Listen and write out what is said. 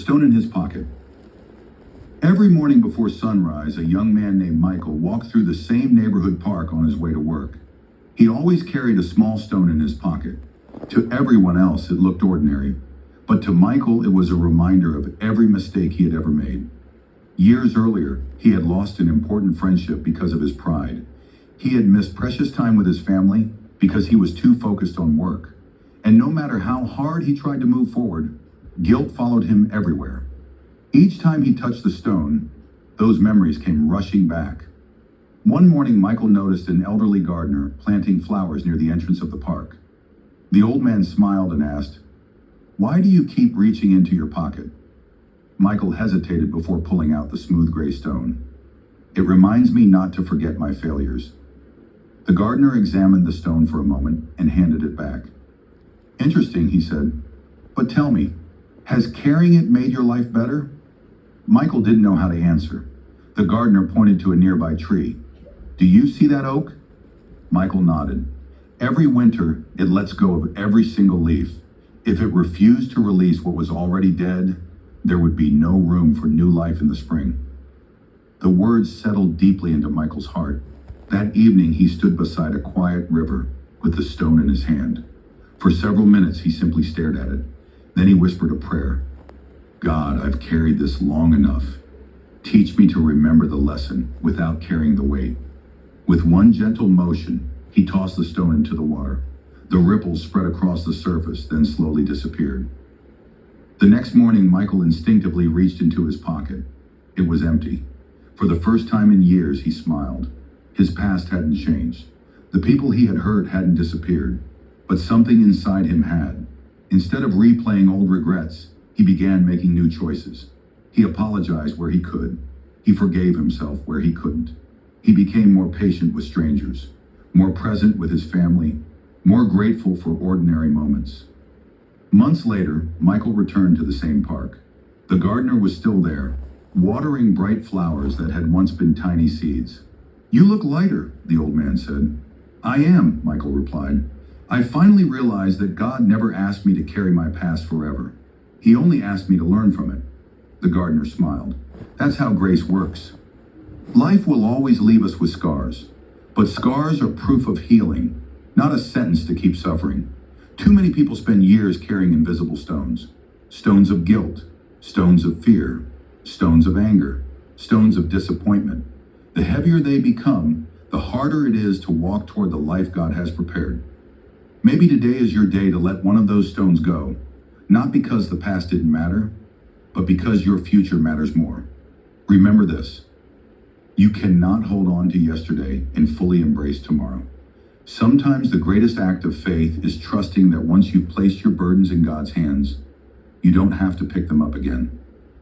Stone in his pocket. Every morning before sunrise, a young man named Michael walked through the same neighborhood park on his way to work. He always carried a small stone in his pocket. To everyone else, it looked ordinary, but to Michael, it was a reminder of every mistake he had ever made. Years earlier, he had lost an important friendship because of his pride. He had missed precious time with his family because he was too focused on work. And no matter how hard he tried to move forward, guilt followed him everywhere. Each time he touched the stone, those memories came rushing back. One morning, Michael noticed an elderly gardener planting flowers near the entrance of the park. The old man smiled and asked, "Why do you keep reaching into your pocket?" Michael hesitated before pulling out the smooth gray stone. "It reminds me not to forget my failures." The gardener examined the stone for a moment and handed it back. "Interesting," he said. "But tell me, has carrying it made your life better?" Michael didn't know how to answer. The gardener pointed to a nearby tree. "Do you see that oak?" Michael nodded. "Every winter, it lets go of every single leaf. If it refused to release what was already dead, there would be no room for new life in the spring." The words settled deeply into Michael's heart. That evening, he stood beside a quiet river with the stone in his hand. For several minutes, he simply stared at it. Then he whispered a prayer. "God, I've carried this long enough. Teach me to remember the lesson without carrying the weight." With one gentle motion, he tossed the stone into the water. The ripples spread across the surface, then slowly disappeared. The next morning, Michael instinctively reached into his pocket. It was empty. For the first time in years, he smiled. His past hadn't changed. The people he had hurt hadn't disappeared, but something inside him had. Instead of replaying old regrets, he began making new choices. He apologized where he could. He forgave himself where he couldn't. He became more patient with strangers, more present with his family, more grateful for ordinary moments. Months later, Michael returned to the same park. The gardener was still there, watering bright flowers that had once been tiny seeds. "You look lighter," the old man said. "I am," Michael replied. "I finally realized that God never asked me to carry my past forever. He only asked me to learn from it." The gardener smiled. "That's how grace works. Life will always leave us with scars, but scars are proof of healing, not a sentence to keep suffering. Too many people spend years carrying invisible stones. Stones of guilt, stones of fear, stones of anger, stones of disappointment. The heavier they become, the harder it is to walk toward the life God has prepared. Maybe today is your day to let one of those stones go, not because the past didn't matter, but because your future matters more. Remember this: you cannot hold on to yesterday and fully embrace tomorrow. Sometimes the greatest act of faith is trusting that once you've placed your burdens in God's hands, you don't have to pick them up again.